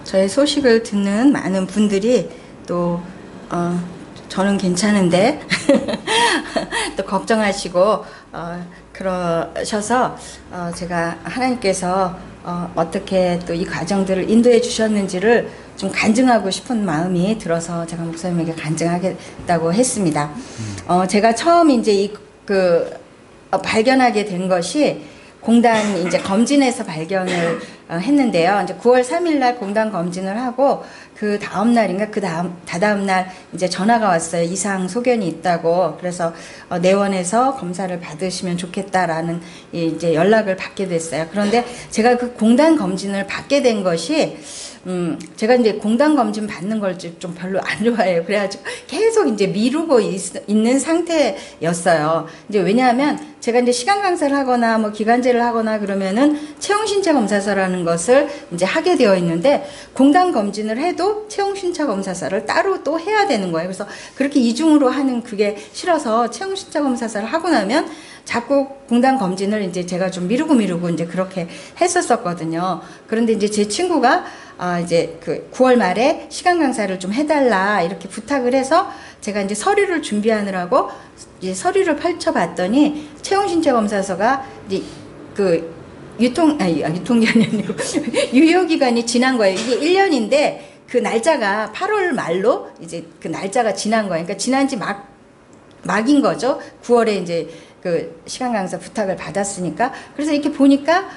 저의 소식을 듣는 많은 분들이 또 저는 괜찮은데 또 걱정하시고 그러셔서 제가 하나님께서 어떻게 또 이 과정들을 인도해 주셨는지를 좀 간증하고 싶은 마음이 들어서 제가 목사님에게 간증하겠다고 했습니다. 제가 처음 이제 발견하게 된 것이 공단 이제 검진에서 발견을 했는데요. 이제 9월 3일 날 공단 검진을 하고 그 다음 날인가 다다음 날 이제 전화가 왔어요. 이상 소견이 있다고. 그래서 내원에서 검사를 받으시면 좋겠다라는 이제 연락을 받게 됐어요. 그런데 제가 그 공단 검진을 받게 된 것이 제가 이제 공단 검진 받는 걸 좀 별로 안 좋아해요. 그래가지고 계속 이제 미루고 있는 상태였어요. 이제 왜냐하면 제가 이제 시간 강사를 하거나 뭐 기간제를 하거나 그러면은 체형 신체 검사서라는 것을 이제 하게 되어 있는데 공단 검진을 해도 체형 신체 검사서를 따로 또 해야 되는 거예요. 그래서 그렇게 이중으로 하는 그게 싫어서 체형 신체 검사서를 하고 나면 자꾸 공단 검진을 이제 제가 좀 미루고 이제 그렇게 했었거든요. 그런데 이제 제 친구가 이제 그 9월 말에 시간 강사를 좀 해달라 이렇게 부탁을 해서 제가 이제 서류를 준비하느라고 이제 서류를 펼쳐봤더니 체형 신체 검사서가 이제 그 유통기한이 아니고 유효기간이 지난 거예요. 이게 1년인데 그 날짜가 8월 말로 이제 그 날짜가 지난 거예요. 그러니까 지난지 막인 거죠. 9월에 이제 그 시간 강사 부탁을 받았으니까. 그래서 이렇게 보니까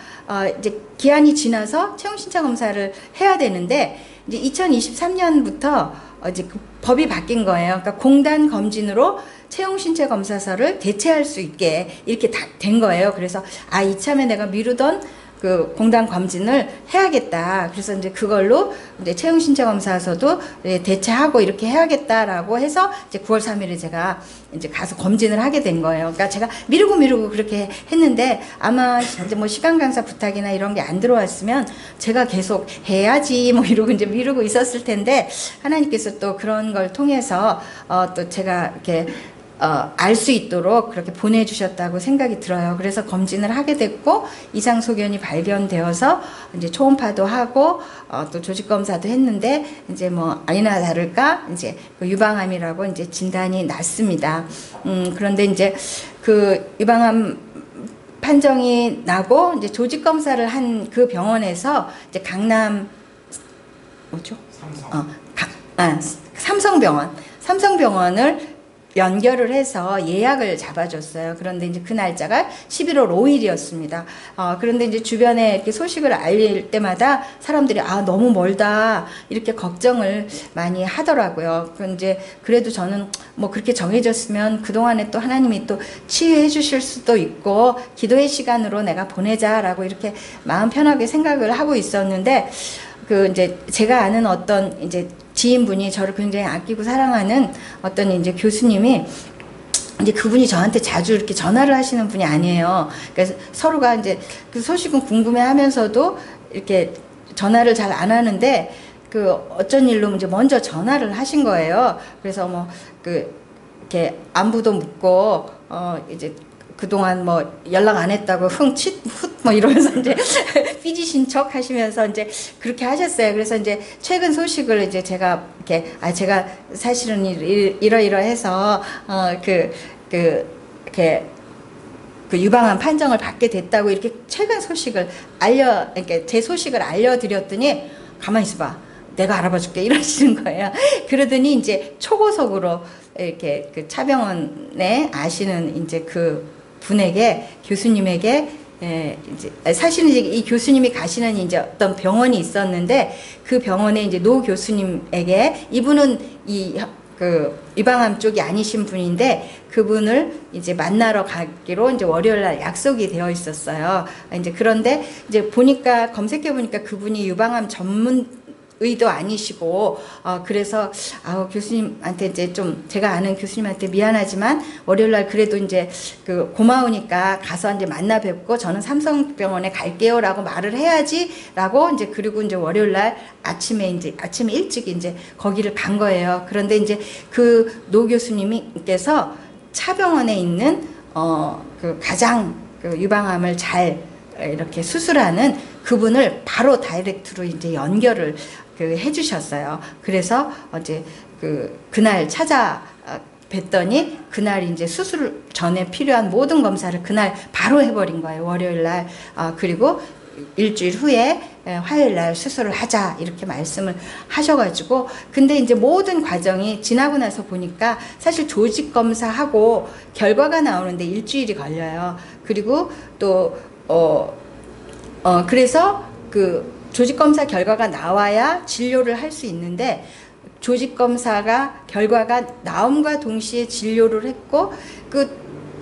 이제 기한이 지나서 체형 신체 검사를 해야 되는데 이제 2023년부터 이제 그 법이 바뀐 거예요. 그러니까 공단 검진으로 체형 신체 검사서를 대체할 수 있게 이렇게 다 된 거예요. 그래서 이참에 내가 미루던 그 공단 검진을 해야겠다. 그래서 이제 그걸로 이제 체형 신체 검사서도 대체하고 이렇게 해야겠다라고 해서 이제 9월 3일에 제가 이제 가서 검진을 하게 된 거예요. 그러니까 제가 미루고 그렇게 했는데 아마 이제 뭐 시간 강사 부탁이나 이런 게 안 들어왔으면 제가 계속 해야지 뭐 이러고 이제 미루고 있었을 텐데 하나님께서 또 그런 걸 통해서 또 제가 이렇게 알 수 있도록 그렇게 보내주셨다고 생각이 들어요. 그래서 검진을 하게 됐고 이상 소견이 발견되어서 이제 초음파도 하고 또 조직 검사도 했는데 이제 뭐 아니나 다를까 이제 그 유방암이라고 이제 진단이 났습니다. 그런데 이제 그 유방암 판정이 나고 이제 조직 검사를 한 그 병원에서 이제 강남 뭐죠? 삼성병원을 연결을 해서 예약을 잡아줬어요. 그런데 이제 그 날짜가 11월 5일이었습니다. 그런데 이제 주변에 이렇게 소식을 알릴 때마다 사람들이 너무 멀다 이렇게 걱정을 많이 하더라고요. 그런데 그래도 저는 뭐 그렇게 정해졌으면 그동안에 또 하나님이 또 치유해 주실 수도 있고 기도의 시간으로 내가 보내자라고 이렇게 마음 편하게 생각을 하고 있었는데 그 이제 제가 아는 어떤 이제 지인분이 저를 굉장히 아끼고 사랑하는 어떤 이제 교수님이 이제 그분이 저한테 자주 이렇게 전화를 하시는 분이 아니에요. 그래서 서로가 이제 그 소식은 궁금해 하면서도 이렇게 전화를 잘 안 하는데 그 어쩐 일로 이제 먼저 전화를 하신 거예요. 그래서 뭐 그 이렇게 안부도 묻고 이제 그동안 뭐 연락 안 했다고 훗 뭐 이러면서 이제 삐지신 척 하시면서 이제 그렇게 하셨어요. 그래서 이제 최근 소식을 이제 제가 이렇게 제가 사실은 이러해서 이렇게 그 유방암 판정을 받게 됐다고 이렇게 최근 소식을 이렇게 제 소식을 알려드렸더니 가만히 있어봐. 내가 알아봐 줄게 이러시는 거예요. 그러더니 이제 초고속으로 이렇게 그 차병원에 아시는 이제 그 분에게 교수님에게 이제 사실은 이제 이 교수님이 가시는 이제 어떤 병원이 있었는데 그 병원에 이제 노 교수님에게 이분은 그 유방암 쪽이 아니신 분인데 그분을 이제 만나러 가기로 이제 월요일 날 약속이 되어 있었어요. 이제 그런데 이제 보니까 검색해 보니까 그분이 유방암 전문 의도 아니시고 그래서 교수님한테 이제 좀 제가 아는 교수님한테 미안하지만 월요일날 그래도 이제 그 고마우니까 가서 이제 만나 뵙고 저는 삼성병원에 갈게요라고 말을 해야지라고 이제 그리고 이제 월요일날 아침에 일찍 이제 거기를 간 거예요. 그런데 이제 그 노 교수님께서 차병원에 있는 그 가장 그 유방암을 잘 이렇게 수술하는 그분을 바로 다이렉트로 이제 연결을 해주셨어요. 그래서 이제 그날 찾아 뵀더니 그날 이제 수술 전에 필요한 모든 검사를 그날 바로 해버린 거예요. 월요일 날. 그리고 일주일 후에 화요일 날 수술을 하자 이렇게 말씀을 하셔가지고, 근데 이제 모든 과정이 지나고 나서 보니까 사실 조직 검사하고 결과가 나오는데 일주일이 걸려요. 그리고 또 그래서 그 조직 검사 결과가 나와야 진료를 할 수 있는데, 조직 검사가 결과가 나옴과 동시에 진료를 했고,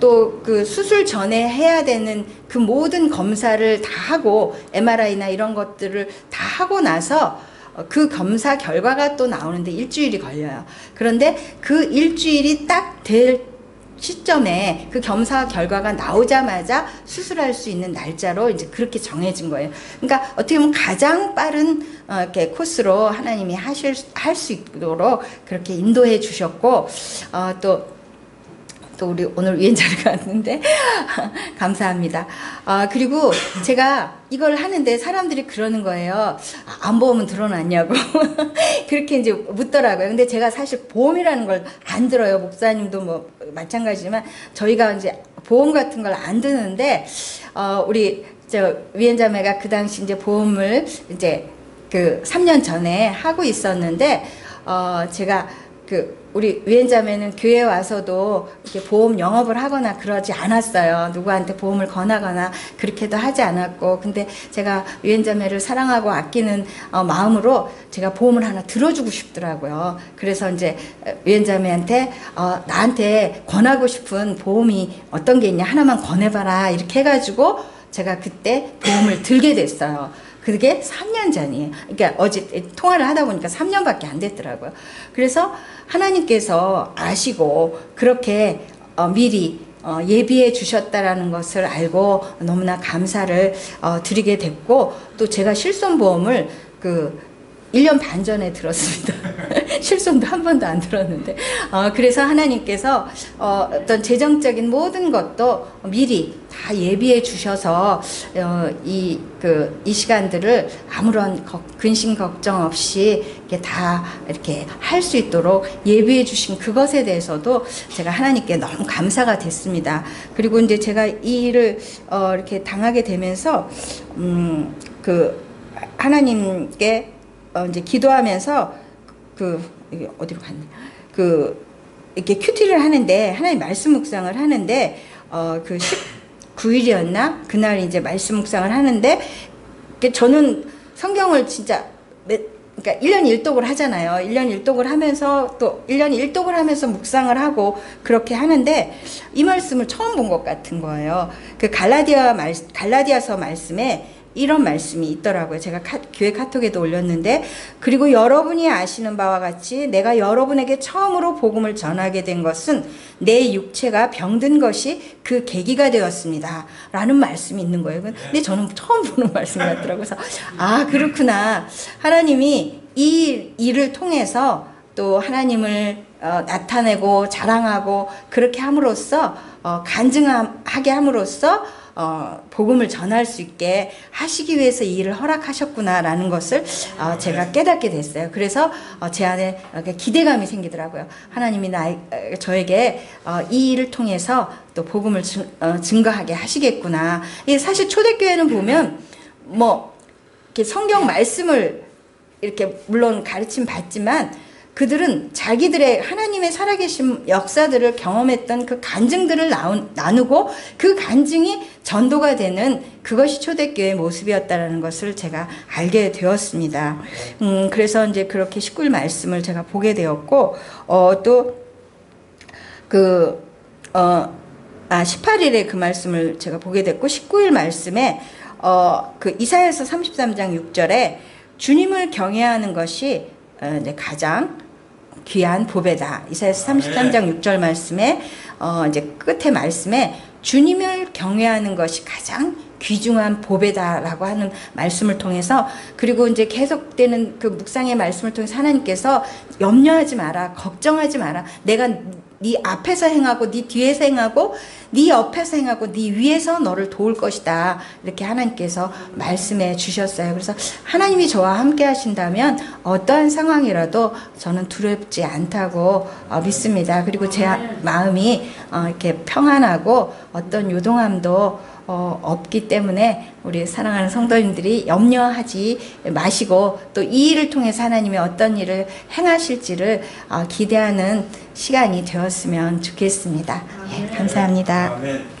또 그 수술 전에 해야 되는 그 모든 검사를 다 하고 MRI나 이런 것들을 다 하고 나서 그 검사 결과가 또 나오는데 일주일이 걸려요. 그런데 그 일주일이 딱 될 시점에 그 검사 결과가 나오자마자 수술할 수 있는 날짜로 이제 그렇게 정해진 거예요. 그러니까 어떻게 보면 가장 빠른 이렇게 코스로 하나님이 할 수 있도록 그렇게 인도해 주셨고, 또 우리 오늘 위엔자리가 왔는데 감사합니다. 그리고 제가 이걸 하는데 사람들이 그러는 거예요. 안보험은 들어놨냐고 그렇게 이제 묻더라고요. 근데 제가 사실 보험이라는 걸 안 들어요. 목사님도 뭐 마찬가지지만 저희가 이제 보험 같은 걸 안 드는데, 우리 저 위엔자매가 그 당시 이제 보험을 이제 그 3년 전에 하고 있었는데, 제가 우리 위엔자매는 교회에 와서도 이렇게 보험 영업을 하거나 그러지 않았어요. 누구한테 보험을 권하거나 그렇게도 하지 않았고, 근데 제가 위엔자매를 사랑하고 아끼는 마음으로 제가 보험을 하나 들어주고 싶더라고요. 그래서 이제 위엔자매한테 나한테 권하고 싶은 보험이 어떤 게 있냐, 하나만 권해봐라 이렇게 해가지고 제가 그때 보험을 들게 됐어요. 그게 3년 전이에요. 그러니까 어제 통화를 하다 보니까 3년밖에 안 됐더라고요. 그래서 하나님께서 아시고 그렇게 미리 예비해 주셨다라는 것을 알고 너무나 감사를 드리게 됐고, 또 제가 실손보험을 1년 반 전에 들었습니다. 실손도 한 번도 안 들었는데, 그래서 하나님께서 어떤 재정적인 모든 것도 미리 다 예비해 주셔서 이 시간들을 아무런 근심 걱정 없이 이렇게 다 이렇게 할 수 있도록 예비해 주신 그것에 대해서도 제가 하나님께 너무 감사가 됐습니다. 그리고 이제 제가 이 일을 이렇게 당하게 되면서 하나님께 이제 기도하면서 이게 어디로 갔냐, 이렇게 큐티를 하는데, 하나님 말씀 묵상을 하는데, 19일이었나 그날 이제 말씀 묵상을 하는데, 저는 성경을 진짜 그러니까 1년 1독을 하잖아요. 1년 1독을 하면서 또 1년 1독을 하면서 묵상을 하고 그렇게 하는데, 이 말씀을 처음 본 것 같은 거예요. 갈라디아서 말씀에 이런 말씀이 있더라고요. 제가 교회 카톡에도 올렸는데, 그리고 여러분이 아시는 바와 같이 내가 여러분에게 처음으로 복음을 전하게 된 것은 내 육체가 병든 것이 그 계기가 되었습니다 라는 말씀이 있는 거예요. 근데 저는 처음 보는 말씀 같더라고요. 그래서 그렇구나. 하나님이 이 일을 통해서 또 하나님을 나타내고 자랑하고 그렇게 함으로써 간증하게 함으로써 복음을 전할 수 있게 하시기 위해서 이 일을 허락하셨구나라는 것을 제가 깨닫게 됐어요. 그래서 제 안에 기대감이 생기더라고요. 하나님이 저에게 이 일을 통해서 또 복음을 증거하게 하시겠구나. 사실 초대교회는 보면 뭐 이렇게 성경 말씀을 이렇게 물론 가르침 받지만, 그들은 자기들의 하나님의 살아계신 역사들을 경험했던 그 간증들을 나누고 그 간증이 전도가 되는 그것이 초대교회의 모습이었다라는 것을 제가 알게 되었습니다. 그래서 이제 그렇게 19일 말씀을 제가 보게 되었고, 또 18일에 그 말씀을 제가 보게 됐고, 19일 말씀에 이사야서 33장 6절에 주님을 경외하는 것이 이제 가장 귀한 보배다. 이사야서 33장 6절 말씀에 이제 끝에 말씀에 주님을 경외하는 것이 가장 귀중한 보배다라고 하는 말씀을 통해서, 그리고 이제 계속되는 그 묵상의 말씀을 통해서 하나님께서 염려하지 마라, 걱정하지 마라, 내가 네 앞에서 행하고 네 뒤에서 행하고 네 옆에서 행하고 네 위에서 너를 도울 것이다. 이렇게 하나님께서 말씀해 주셨어요. 그래서 하나님이 저와 함께 하신다면 어떠한 상황이라도 저는 두렵지 않다고 믿습니다. 그리고 제 마음이 이렇게 평안하고 어떤 요동함도 없기 때문에 우리 사랑하는 성도님들이 염려하지 마시고 또 이 일을 통해서 하나님이 어떤 일을 행하실지를 기대하는 시간이 되었으면 좋겠습니다. 예, 감사합니다. 아멘.